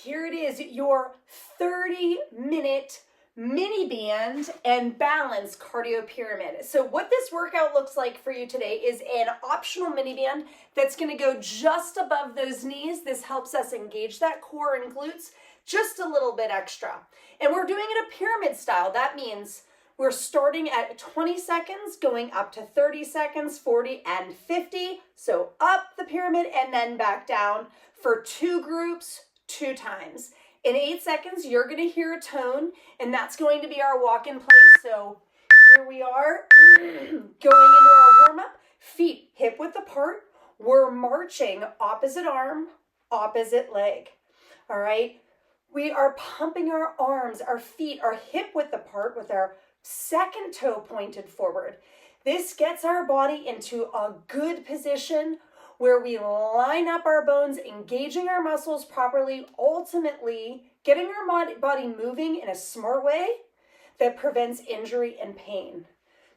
Here it is, your 30-minute mini band and balance cardio pyramid. So what this workout looks like for you today is an optional mini band that's going to go just above those knees. This helps us engage that core and glutes just a little bit extra. And we're doing it a pyramid style. That means we're starting at 20 seconds, going up to 30 seconds, 40 and 50. So up the pyramid and then back down for 2 groups, 2 times. In 8 seconds, you're going to hear a tone, and that's going to be our walk in place. So here we are going into our warm-up, feet hip width apart. We're marching opposite arm, opposite leg. All right. We are pumping our arms, our feet are hip width apart with our second toe pointed forward. This gets our body into a good position where we line up our bones, engaging our muscles properly, ultimately getting our body moving in a smart way that prevents injury and pain.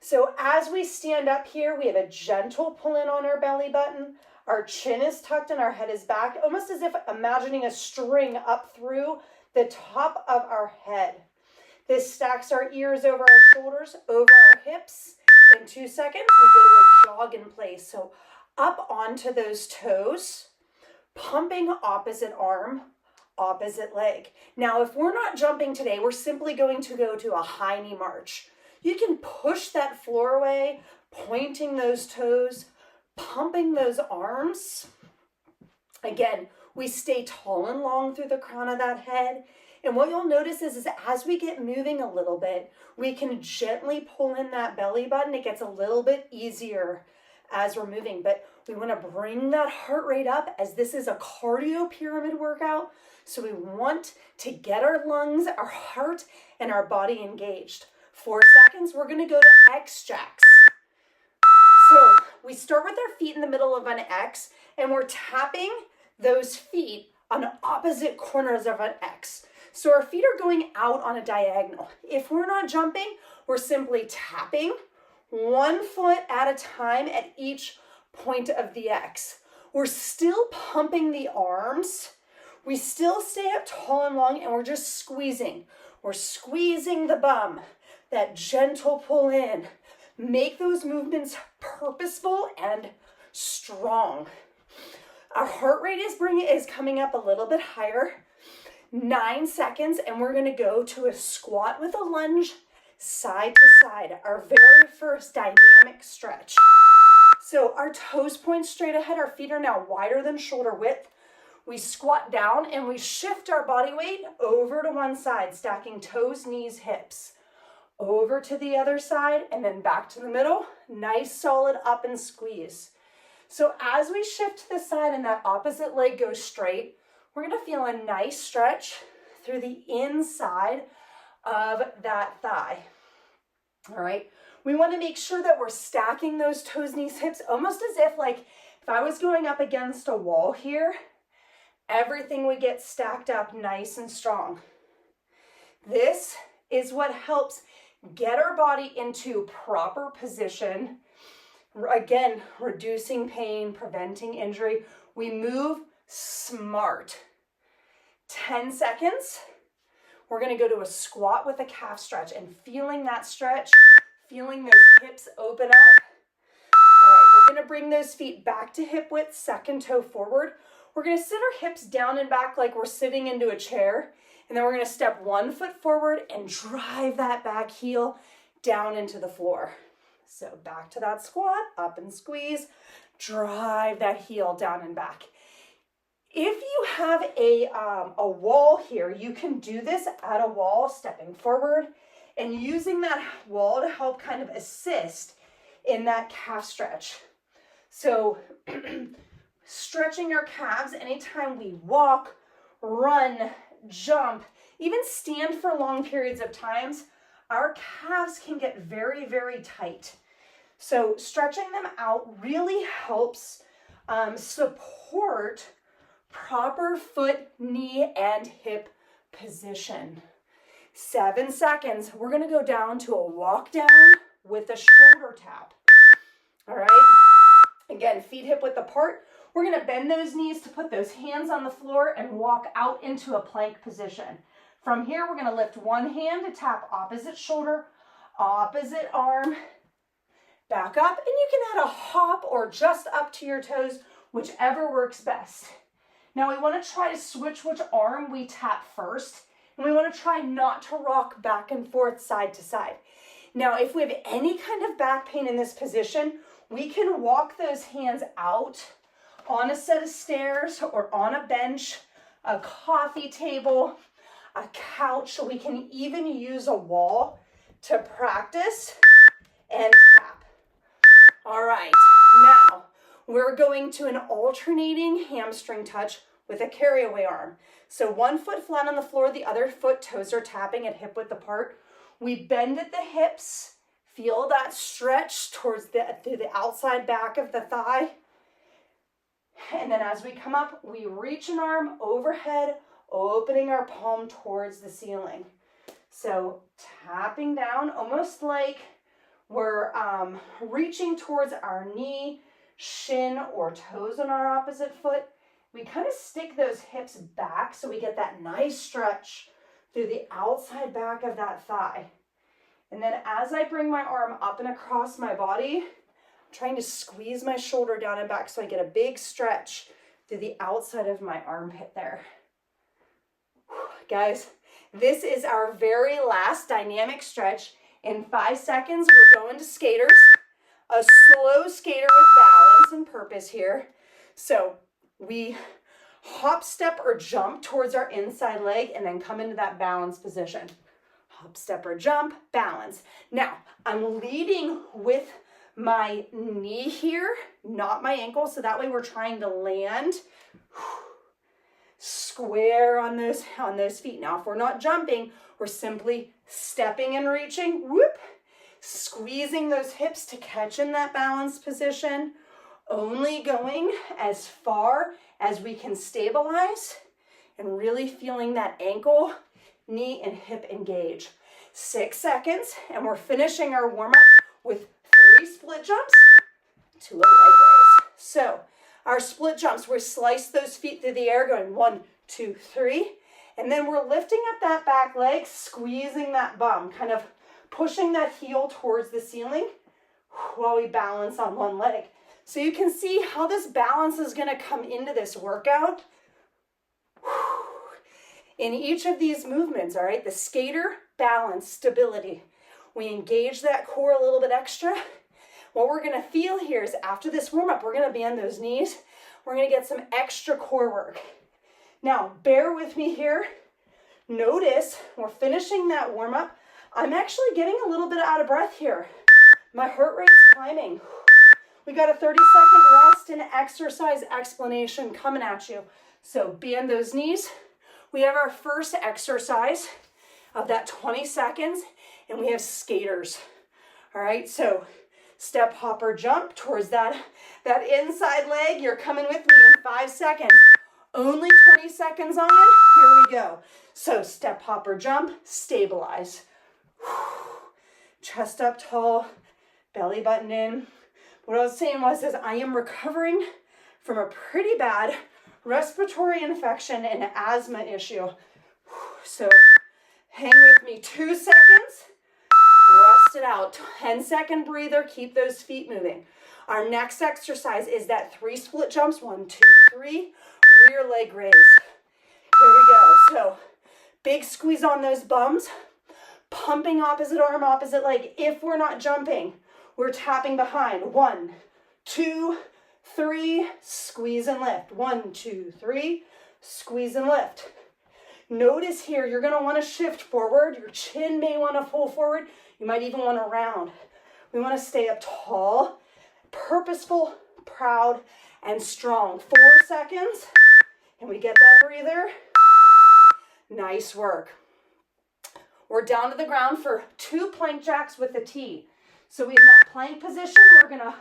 So as we stand up here, we have a gentle pull in on our belly button. Our chin is tucked and our head is back, almost as if imagining a string up through the top of our head. This stacks our ears over our shoulders, over our hips. In 2 seconds, we go to a jog in place. So up onto those toes, pumping opposite arm, opposite leg. Now, if we're not jumping today, we're simply going to go to a high knee march. You can push that floor away, pointing those toes, pumping those arms. Again, we stay tall and long through the crown of that head. And what you'll notice is as we get moving a little bit, we can gently pull in that belly button. It gets a little bit easier as we're moving, but we want to bring that heart rate up as this is a cardio pyramid workout. So we want to get our lungs, our heart, and our body engaged. 4 seconds, we're going to go to X jacks. So we start with our feet in the middle of an X, and we're tapping those feet on opposite corners of an X. So our feet are going out on a diagonal. If we're not jumping, we're simply tapping 1 foot at a time at each point of the X. We're still pumping the arms. We still stay up tall and long, and we're just squeezing. We're squeezing the bum, that gentle pull in. Make those movements purposeful and strong. Our heart rate is coming up a little bit higher. 9 seconds, and we're going to go to a squat with a lunge, side to side, our very first dynamic stretch. So our toes point straight ahead, our feet are now wider than shoulder width. We squat down and we shift our body weight over to one side, stacking toes, knees, hips. Over to the other side and then back to the middle. Nice solid up and squeeze. So as we shift to the side and that opposite leg goes straight, we're going to feel a nice stretch through the inside of that thigh. All right. We want to make sure that we're stacking those toes, knees, hips, almost as if if I was going up against a wall here, everything would get stacked up nice and strong. This is what helps get our body into proper position. Again, reducing pain, preventing injury. We move smart. 10 seconds. We're going to go to a squat with a calf stretch and feeling that stretch, feeling those hips open up. All right, we're going to bring those feet back to hip width, second toe forward. We're going to sit our hips down and back like we're sitting into a chair. And then we're going to step 1 foot forward and drive that back heel down into the floor. So back to that squat, up and squeeze, drive that heel down and back. If you have a wall here, you can do this at a wall, stepping forward and using that wall to help kind of assist in that calf stretch. So stretching our calves anytime we walk, run, jump, even stand for long periods of times, our calves can get very, very tight. So stretching them out really helps support proper foot, knee, and hip position. 7 seconds. We're going to go down to a walk down with a shoulder tap. All right. Again, feet hip width apart. We're gonna bend those knees to put those hands on the floor and walk out into a plank position. From here, we're gonna lift one hand to tap opposite shoulder, opposite arm, back up, and you can add a hop or just up to your toes, whichever works best. Now we wanna try to switch which arm we tap first, and we wanna try not to rock back and forth side to side. Now, if we have any kind of back pain in this position, we can walk those hands out on a set of stairs or on a bench, a coffee table, a couch. We can even use a wall to practice and tap. All right, now we're going to an alternating hamstring touch with a carryaway arm. So one foot flat on the floor, the other foot toes are tapping at hip width apart. We bend at the hips, feel that stretch towards through the outside back of the thigh. And then as we come up, we reach an arm overhead, opening our palm towards the ceiling. So tapping down, almost like we're reaching towards our knee, shin, or toes on our opposite foot. We kind of stick those hips back so we get that nice stretch through the outside back of that thigh. And then as I bring my arm up and across my body, I'm trying to squeeze my shoulder down and back so I get a big stretch through the outside of my armpit there. Guys, this is our very last dynamic stretch. In 5 seconds, we're going to skaters, a slow skater with balance and purpose here. So we hop, step, or jump towards our inside leg and then come into that balance position. Hop, step, or jump, balance. Now, I'm leading with my knee here, not my ankle, so that way we're trying to land square on those feet. Now, if we're not jumping, we're simply stepping and reaching, whoop, squeezing those hips to catch in that balance position, only going as far as we can stabilize and really feeling that ankle, knee, and hip engage. 6 seconds, and we're finishing our warm-up with 3 split jumps to a leg raise. So our split jumps, we slice those feet through the air going 1, 2, 3, and then we're lifting up that back leg, squeezing that bum, kind of pushing that heel towards the ceiling while we balance on one leg. So you can see how this balance is going to come into this workout in each of these movements, all right? The skater, balance, stability. We engage that core a little bit extra. What we're going to feel here is after this warm-up, we're going to bend those knees. We're going to get some extra core work. Now, bear with me here. Notice we're finishing that warm-up. I'm actually getting a little bit out of breath here. My heart rate's climbing. We got a 30-second rest and exercise explanation coming at you. So bend those knees. We have our first exercise of that 20 seconds, and we have skaters. All right, so step, hop, or jump towards that inside leg. You're coming with me in 5 seconds. Only 20 seconds on. Here we go. So step, hop, or jump, stabilize. Chest up tall, belly button in. What I was saying was I am recovering from a pretty bad respiratory infection and asthma issue. So hang with me 2 seconds, rest it out. 10-second breather, keep those feet moving. Our next exercise is that 3 split jumps, 1, 2, 3, rear leg raise. Here we go. So big squeeze on those bums, pumping opposite arm, opposite leg. If we're not jumping, we're tapping behind. 1, 2, 3, squeeze and lift. 1, 2, 3, squeeze and lift. Notice here, you're going to want to shift forward. Your chin may want to pull forward. You might even want to round. We want to stay up tall, purposeful, proud, and strong. 4 seconds, and we get that breather. Nice work. We're down to the ground for 2 plank jacks with a T. So we have that plank position. We're going to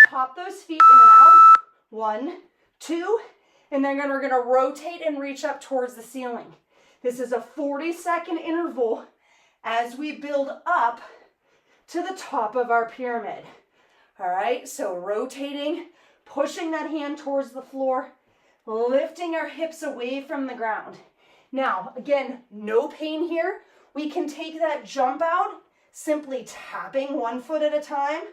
hop those feet in and out. 1, 2, and then we're going to rotate and reach up towards the ceiling. This is a 40-second interval as we build up to the top of our pyramid. All right, so rotating, pushing that hand towards the floor, lifting our hips away from the ground. Now, again, no pain here. We can take that jump out, simply tapping one foot at a time.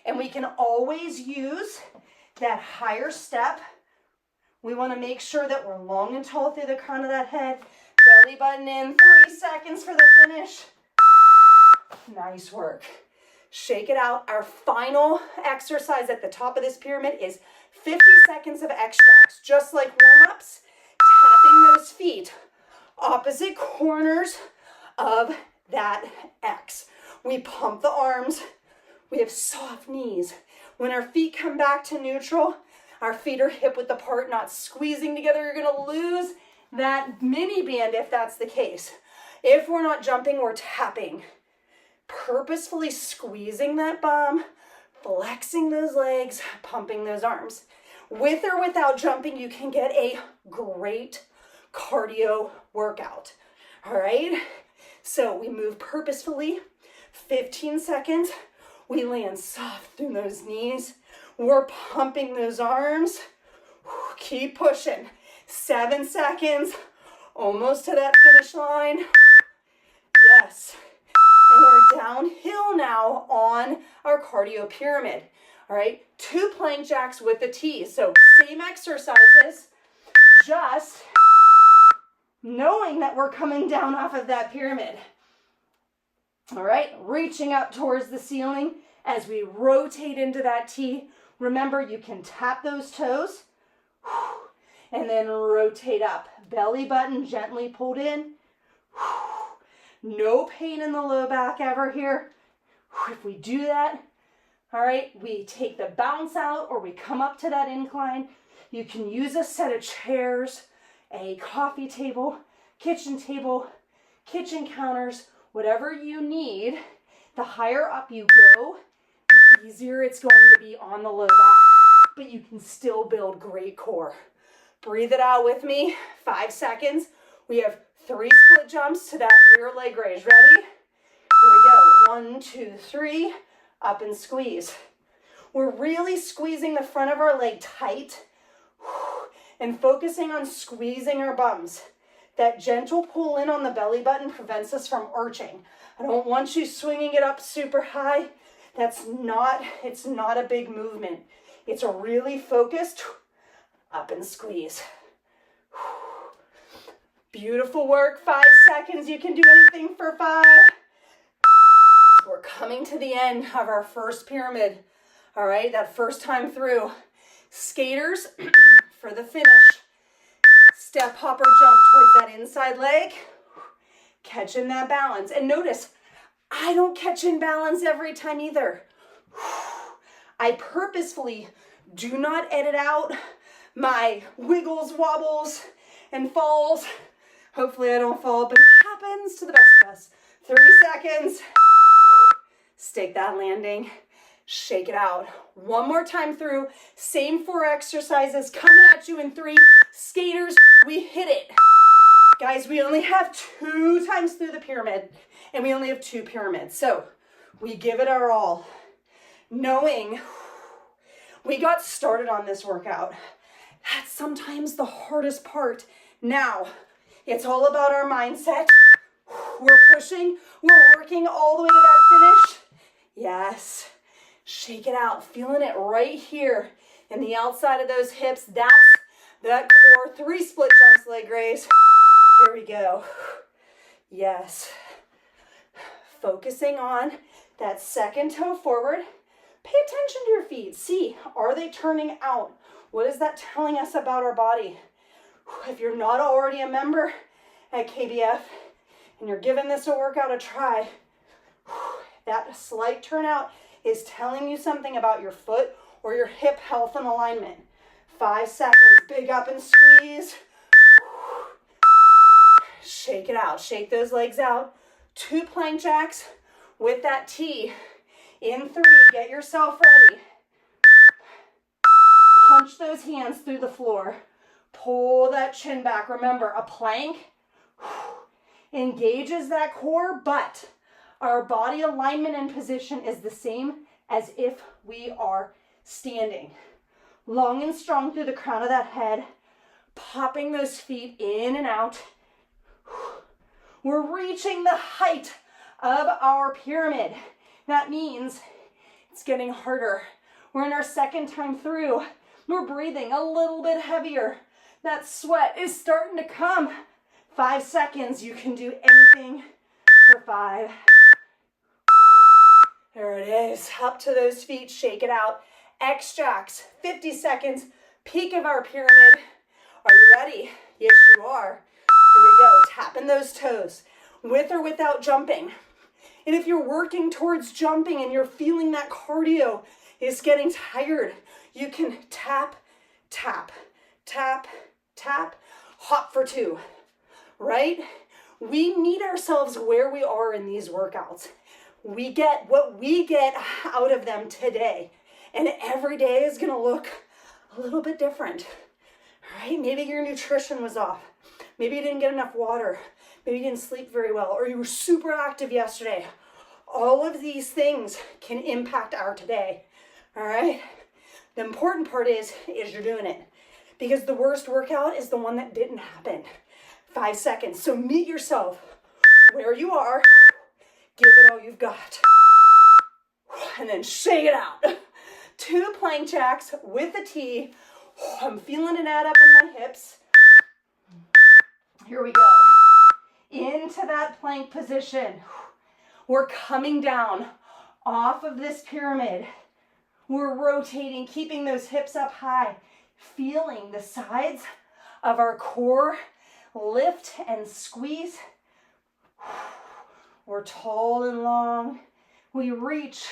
And we can always use that higher step. We want to make sure that we're long and tall through the crown of that head. Belly button in, 3 seconds for the finish. Nice work. Shake it out. Our final exercise at the top of this pyramid is 50 seconds of extracts, just like warm-ups, tapping those feet, opposite corners of that X. We pump the arms. We have soft knees. When our feet come back to neutral, our feet are hip width apart, not squeezing together. You're gonna lose that mini band if that's the case. If we're not jumping, we're tapping. Purposefully squeezing that bum, flexing those legs, pumping those arms. With or without jumping, you can get a great cardio workout. All right? So we move purposefully, 15 seconds. We land soft through those knees. We're pumping those arms. Keep pushing. 7 seconds. Almost to that finish line. Yes. And we're downhill now on our cardio pyramid. All right? 2 plank jacks with the T. So same exercises, just knowing that we're coming down off of that pyramid. All right, reaching up towards the ceiling as we rotate into that T. Remember, you can tap those toes and then rotate up. Belly button gently pulled in. No pain in the low back ever here. If we do that, all right, we take the bounce out or we come up to that incline. You can use a set of chairs, a coffee table, kitchen counters, whatever you need. The higher up you go, the easier it's going to be on the low back, but you can still build great core. Breathe it out with me, 5 seconds. We have 3 split jumps to that rear leg raise. Ready? Here we go. 1, 2, 3, up and squeeze. We're really squeezing the front of our leg tight and focusing on squeezing our bums. That gentle pull in on the belly button prevents us from arching. I don't want you swinging it up super high. It's not a big movement. It's a really focused up and squeeze. Beautiful work, 5 seconds. You can do anything for 5. We're coming to the end of our first pyramid. All right, that first time through. Skaters, for the finish. Step, hop, or jump towards that inside leg. Catching that balance. And notice, I don't catch in balance every time either. I purposefully do not edit out my wiggles, wobbles, and falls. Hopefully I don't fall, but it happens to the best of us. 30 seconds. Stake that landing. Shake it out. One more time through. Same 4 exercises coming at you in 3. Skaters, we hit it. Guys, we only have 2 times through the pyramid, and we only have 2 pyramids. So we give it our all, knowing we got started on this workout. That's sometimes the hardest part. Now, it's all about our mindset. We're pushing, we're working all the way to that finish. Yes. Shake it out, feeling it right here in the outside of those hips. That's that core. 3 split jumps, leg raise. Here we go. Yes. Focusing on that second toe forward. Pay attention to your feet. See, are they turning out? What is that telling us about our body? If you're not already a member at KBF and you're giving this a workout a try, that slight turnout is telling you something about your foot or your hip health and alignment. 5 seconds, big up and squeeze. Shake it out, shake those legs out. 2 plank jacks with that T. In 3, get yourself ready. Punch those hands through the floor. Pull that chin back. Remember, a plank engages that core, but our body alignment and position is the same as if we are standing. Long and strong through the crown of that head, popping those feet in and out. We're reaching the height of our pyramid. That means it's getting harder. We're in our second time through. We're breathing a little bit heavier. That sweat is starting to come. 5 seconds. You can do anything for 5. There it is. Up to those feet. Shake it out. X-jacks. 50 seconds. Peak of our pyramid. Are you ready? Yes, you are. Here we go. Tapping those toes. With or without jumping. And if you're working towards jumping and you're feeling that cardio is getting tired, you can tap, tap, tap, tap, hop for 2, right? We meet ourselves where we are in these workouts. We get what we get out of them today. And every day is gonna look a little bit different, right? Maybe your nutrition was off. Maybe you didn't get enough water. Maybe you didn't sleep very well, or you were super active yesterday. All of these things can impact our today, all right? The important part is you're doing it, because the worst workout is the one that didn't happen. 5 seconds. So meet yourself where you are, give it all you've got, and then shake it out. 2 plank jacks with a T. I'm feeling it add up in my hips. Here we go. Into that plank position. We're coming down off of this pyramid. We're rotating, keeping those hips up high, feeling the sides of our core lift and squeeze. We're tall and long. We reach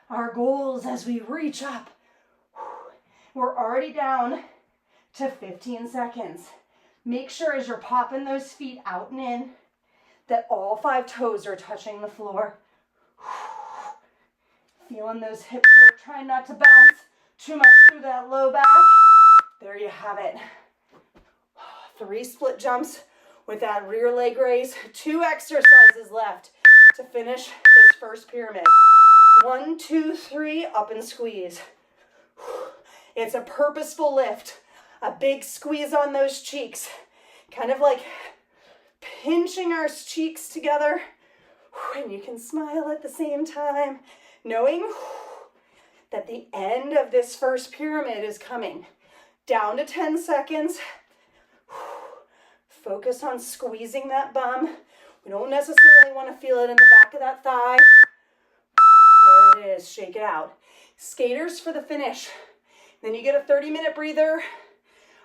our goals as we reach up. We're already down to 15 seconds. Make sure as you're popping those feet out and in that all 5 toes are touching the floor. Feeling those hips work, trying not to bounce too much through that low back. There you have it. 3 split jumps with that rear leg raise. 2 exercises left to finish this first pyramid. 1, 2, 3, up and squeeze. It's a purposeful lift. A big squeeze on those cheeks. Kind of like pinching our cheeks together. And you can smile at the same time, knowing that the end of this first pyramid is coming. Down to 10 seconds. Focus on squeezing that bum. We don't necessarily want to feel it in the back of that thigh. There it is. Shake it out. Skaters for the finish. Then you get a 30-minute breather.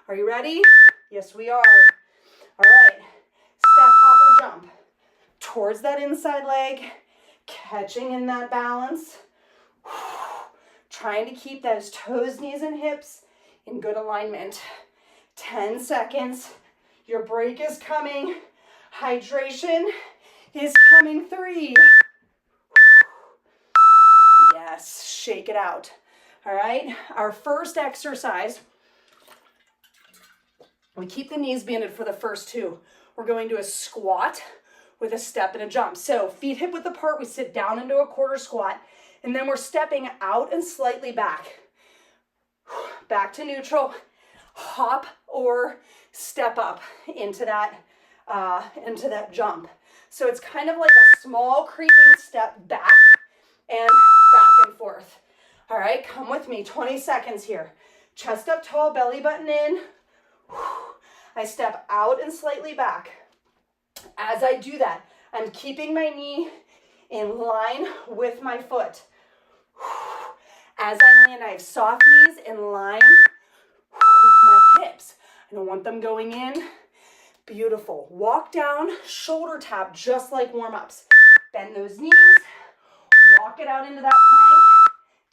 Are you ready? Yes, we are. All right. Step, hop, or jump. Towards that inside leg. Catching in that balance. Trying to keep those toes, knees, and hips in good alignment. 10 seconds. Your break is coming. Hydration is coming. 3. Yes, shake it out. All right, our first exercise, we keep the knees bended for the first 2. We're going to a squat with a step and a jump. So feet hip width apart, we sit down into a quarter squat, and then we're stepping out and slightly back. Back to neutral, hop or step up into that jump. So it's kind of like a small creeping step back and back and forth. All right, come with me, 20 seconds here. Chest up tall, belly button in. I step out and slightly back. As I do that, I'm keeping my knee in line with my foot. As I land, I have soft knees in line with my hips. I don't want them going in. Beautiful. Walk down, shoulder tap, just like warm-ups. Bend those knees, walk it out into that plank.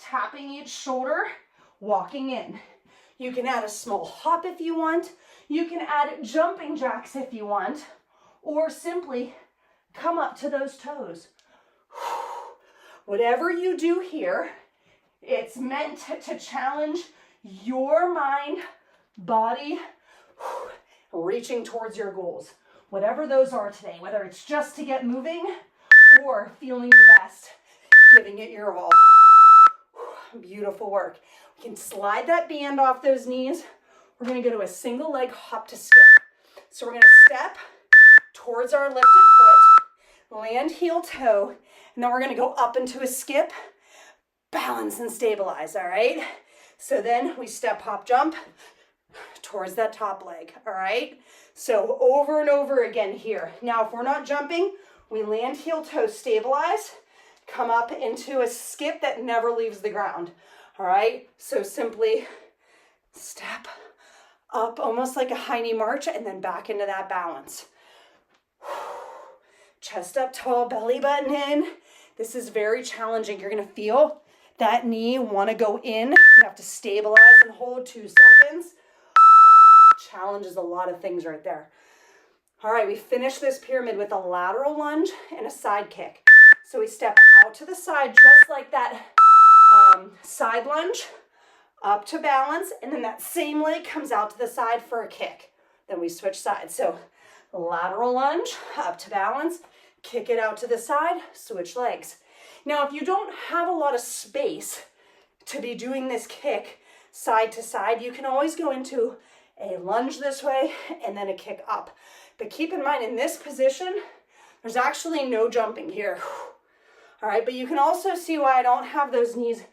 Tapping each shoulder, walking in. You can add a small hop if you want. You can add jumping jacks if you want, or simply come up to those toes. Whatever you do here, it's meant to challenge your mind, body, reaching towards your goals. Whatever those are today, whether it's just to get moving or feeling your best, giving it your all. Beautiful work. You can slide that band off those knees. We're gonna go to a single leg hop to skip. So we're gonna step towards our lifted foot, land heel toe, and then we're gonna go up into a skip, balance and stabilize, all right? So then we step, hop, jump towards that top leg, all right? So over and over again here. Now, if we're not jumping, we land heel toe, stabilize, come up into a skip that never leaves the ground, all right? So simply step up, almost like a high knee march, and then back into that balance. Chest up tall, belly button in. This is very challenging. You're gonna feel that knee wanna go in. You have to stabilize and hold 2 seconds. Challenges a lot of things right there. All right, we finish this pyramid with a lateral lunge and a side kick. So we step out to the side just like that side lunge, up to balance, and then that same leg comes out to the side for a kick. Then we switch sides. So lateral lunge, up to balance, kick it out to the side, switch legs. Now, if you don't have a lot of space to be doing this kick side to side, you can always go into a lunge this way and then a kick up. But keep in mind, in this position, there's actually no jumping here. All right, but you can also see why I don't have those knees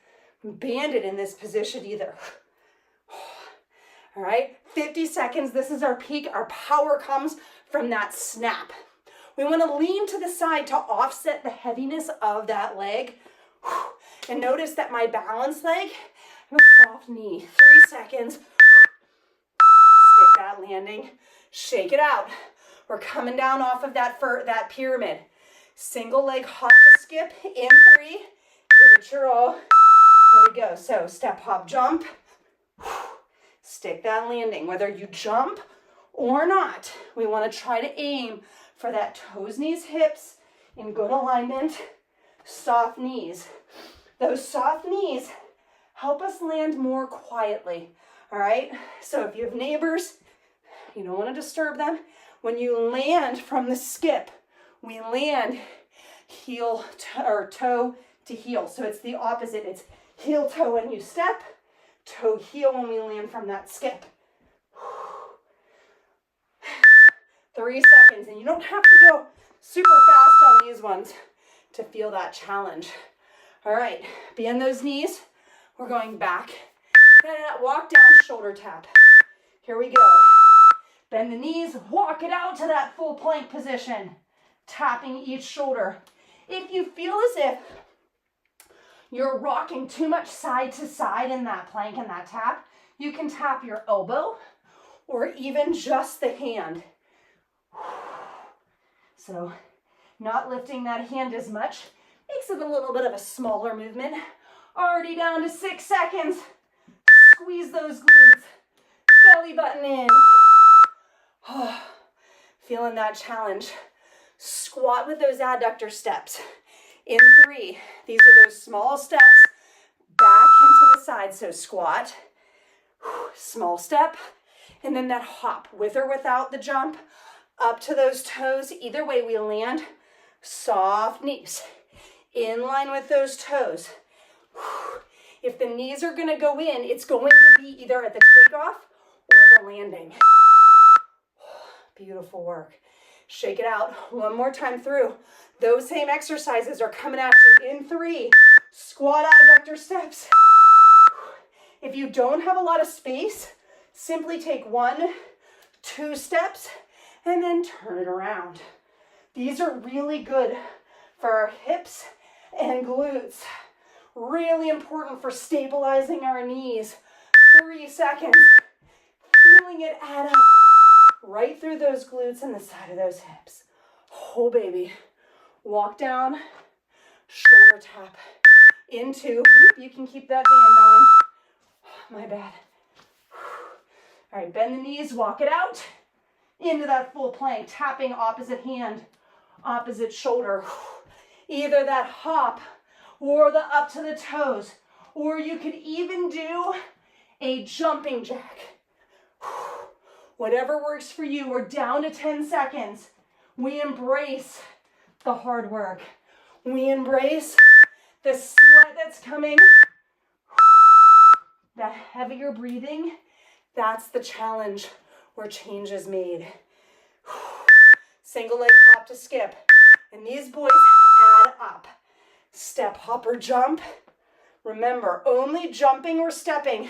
banded in this position either. All right, 50 seconds. This is our peak. Our power comes from that snap. We want to lean to the side to offset the heaviness of that leg. And notice that my balance leg, I have a soft knee. 3 seconds. Stick that landing. Shake it out. We're coming down off of that pyramid. Single leg hop to skip in 3. Give it your all. Here we go. So step, hop, jump. Stick that landing. Whether you jump or not, we want to try to aim for that toes, knees, hips in good alignment. Soft knees. Those soft knees help us land more quietly. All right? So if you have neighbors, you don't want to disturb them. When you land from the skip, we land heel or toe to heel. So it's the opposite. It's heel toe when you step, toe heel when we land from that skip. 3 seconds, and you don't have to go super fast on these ones to feel that challenge. All right, bend those knees. We're going back. Walk down, shoulder tap. Here we go. Bend the knees, walk it out to that full plank position, tapping each shoulder. If you feel as if you're rocking too much side to side in that plank and that tap, you can tap your elbow or even just the hand. So not lifting that hand as much makes it a little bit of a smaller movement. Already down to 6 seconds. Squeeze those glutes. Belly button in. Feeling that challenge. Squat with those adductor steps. In 3. These are those small steps back into the side. So squat, small step, and then that hop with or without the jump up to those toes. Either way we land. Soft knees in line with those toes. If the knees are going to go in, it's going to be either at the takeoff or the landing. Beautiful work. Shake it out. One more time through. Those same exercises are coming at you in 3. Squat adductor steps. If you don't have a lot of space, simply take 1, 2 steps and then turn it around. These are really good for our hips and glutes. Really important for stabilizing our knees. 3 seconds. Feeling it add up right through those glutes and the side of those hips. Oh, baby. Walk down, shoulder tap into. You can keep that band on. My bad. All right, bend the knees, walk it out into that full plank, tapping opposite hand, opposite shoulder. Either that hop or the up to the toes, or you could even do a jumping jack. Whatever works for you. We're down to 10 seconds. We embrace the hard work. We embrace the sweat that's coming. that heavier breathing, that's the challenge where change is made. Single leg hop to skip. And these boys add up. Step, hop, or jump. Remember, only jumping or stepping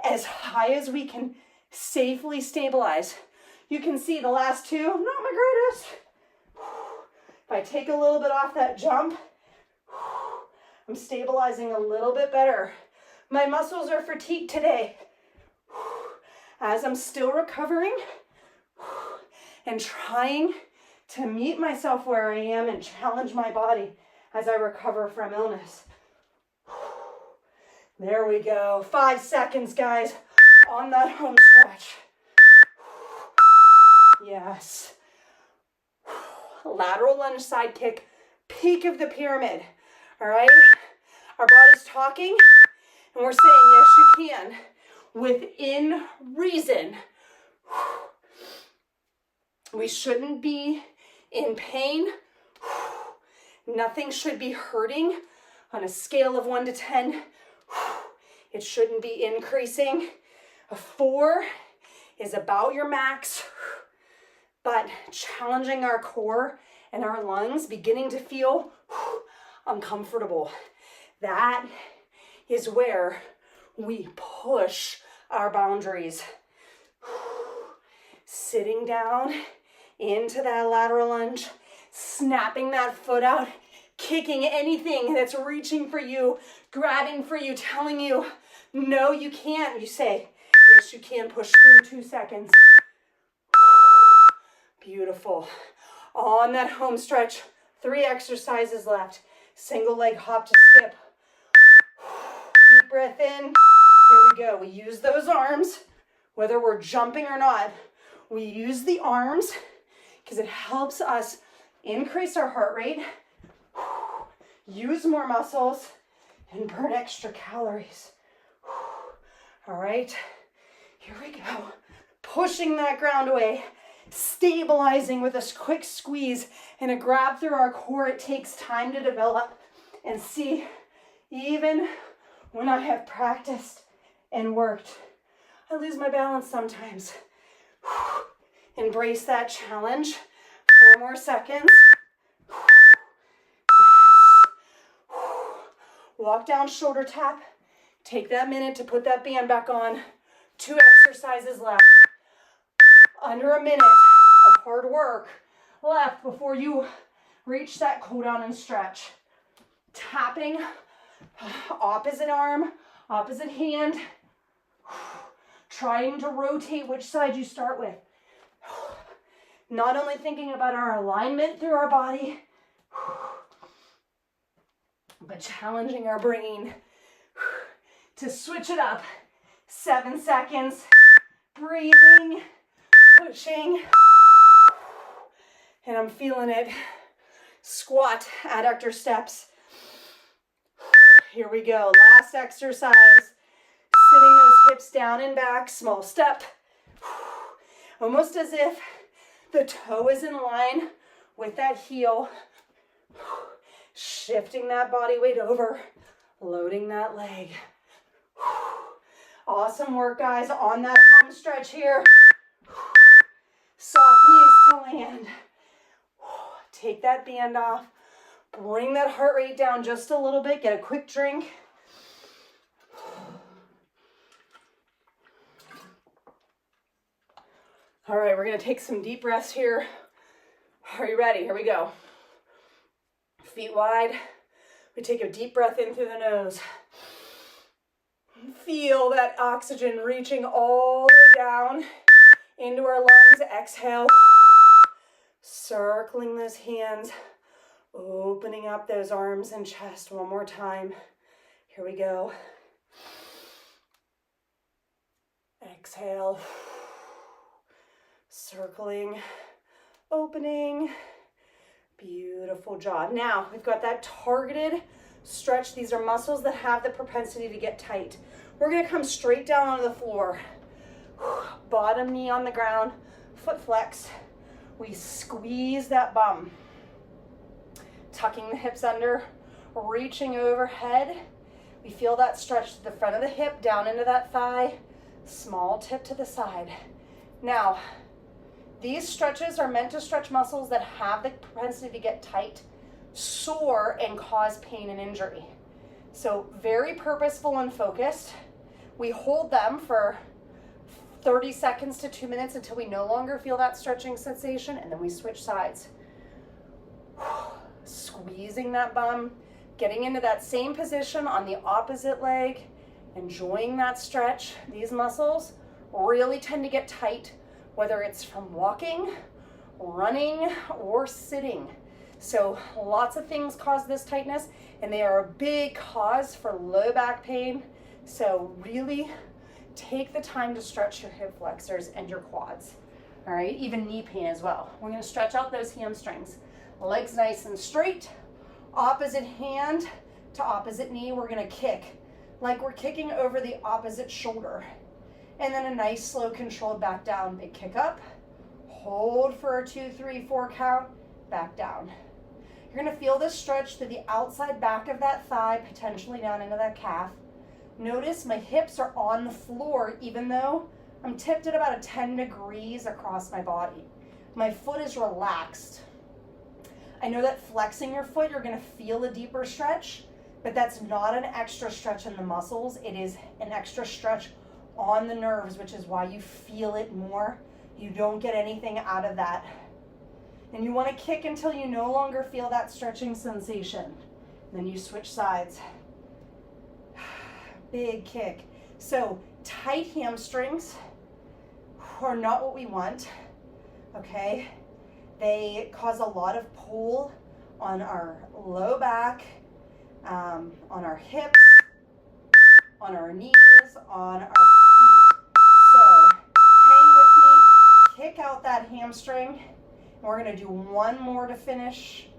as high as we can safely stabilize. You can see the last two, not my greatest. If I take a little bit off that jump, I'm stabilizing a little bit better. My muscles are fatigued today. As I'm still recovering and trying to meet myself where I am and challenge my body as I recover from illness. There we go. 5 seconds, guys, on that home stretch. Yes. Lateral lunge side kick, peak of the pyramid. All right? Our body's talking, and we're saying, yes, you can, within reason. We shouldn't be in pain. Nothing should be hurting. On a scale of 1 to 10, it shouldn't be increasing. A 4 is about your max, but challenging our core and our lungs, beginning to feel uncomfortable. That is where we push our boundaries. Sitting down into that lateral lunge, snapping that foot out, kicking anything that's reaching for you, grabbing for you, telling you, no, you can't. You say, yes, you can. Push through 2 seconds. Beautiful. On that home stretch, 3 exercises left. Single leg hop to skip. Deep breath in. Here we go. We use those arms, whether we're jumping or not. We use the arms because it helps us increase our heart rate, use more muscles, and burn extra calories. All right, here we go. Pushing that ground away, stabilizing with a quick squeeze and a grab through our core. It takes time to develop, and see, even when I have practiced and worked, I lose my balance sometimes. Embrace that challenge. 4 more seconds. Yes. Walk down, shoulder tap. Take that minute to put that band back on. 2 exercises left. Under a minute of hard work left before you reach that cool down and stretch. Tapping, opposite arm, opposite hand. Trying to rotate which side you start with. Not only thinking about our alignment through our body, but challenging our brain to switch it up. 7 seconds. Breathing, pushing, and I'm feeling it. Squat, adductor steps. Here we go. Last exercise. Sitting those hips down and back, small step. Almost as if the toe is in line with that heel. Shifting that body weight over, loading that leg. Awesome work, guys, on that home stretch here. Soft knees to land. Take that band off. Bring that heart rate down just a little bit. Get a quick drink. All right, we're going to take some deep breaths here. Are you ready? Here we go. Feet wide. We take a deep breath in through the nose. Feel that oxygen reaching all the way down into our lungs. Exhale. Circling those hands. Opening up those arms and chest one more time. Here we go. Exhale. Circling, opening. Beautiful job. Now, we've got that targeted stretch. These are muscles that have the propensity to get tight. We're going to come straight down onto the floor. Bottom knee on the ground, foot flex. We squeeze that bum. Tucking the hips under, reaching overhead. We feel that stretch to the front of the hip, down into that thigh, small tip to the side. Now, these stretches are meant to stretch muscles that have the propensity to get tight, sore, and cause pain and injury. So very purposeful and focused. We hold them for 30 seconds to 2 minutes until we no longer feel that stretching sensation, and then we switch sides. Squeezing that bum, getting into that same position on the opposite leg, enjoying that stretch. These muscles really tend to get tight, whether it's from walking, running, or sitting. So lots of things cause this tightness, and they are a big cause for low back pain. So really take the time to stretch your hip flexors and your quads. All right, even knee pain as well. We're gonna stretch out those hamstrings. Legs nice and straight, opposite hand to opposite knee. We're gonna kick like we're kicking over the opposite shoulder. And then a nice slow controlled back down. Big kick up, hold for a 2, 3, 4 count, back down. You're gonna feel this stretch to the outside back of that thigh, potentially down into that calf. Notice my hips are on the floor even though I'm tipped at about a 10 degrees across my body. My foot is relaxed. I know that flexing your foot, you're gonna feel a deeper stretch, but that's not an extra stretch in the muscles. It is an extra stretch on the nerves, which is why you feel it more. You don't get anything out of that. And you wanna kick until you no longer feel that stretching sensation. Then you switch sides. Big kick. So tight hamstrings are not what we want, okay? They cause a lot of pull on our low back, on our hips, on our knees, on our feet. So hang with me, kick out that hamstring, and we're gonna do one more to finish.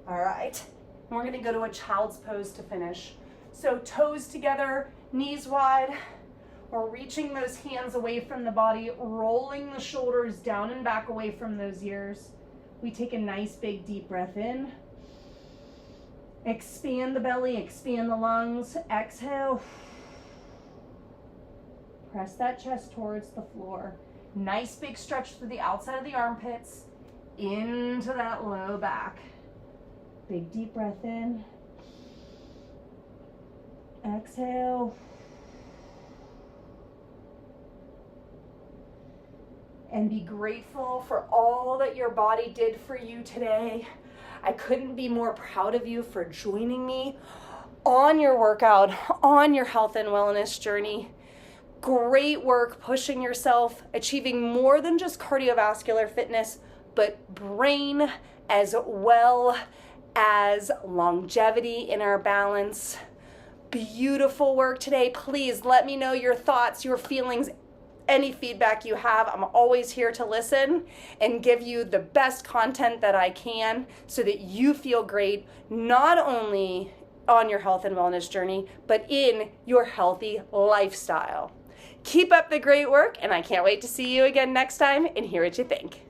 All right, and we're gonna go to a child's pose to finish. So toes together, knees wide. We're reaching those hands away from the body, rolling the shoulders down and back away from those ears. We take a nice big deep breath in. Expand the belly, expand the lungs. Exhale. Press that chest towards the floor. Nice big stretch through the outside of the armpits into that low back. Big deep breath in. Exhale. And be grateful for all that your body did for you today. I couldn't be more proud of you for joining me on your workout, on your health and wellness journey. Great work pushing yourself, achieving more than just cardiovascular fitness, but brain as well as longevity in our balance. Beautiful work today. Please let me know your thoughts, your feelings, any feedback you have. I'm always here to listen and give you the best content that I can so that you feel great, not only on your health and wellness journey, but in your healthy lifestyle. Keep up the great work, and I can't wait to see you again next time and hear what you think.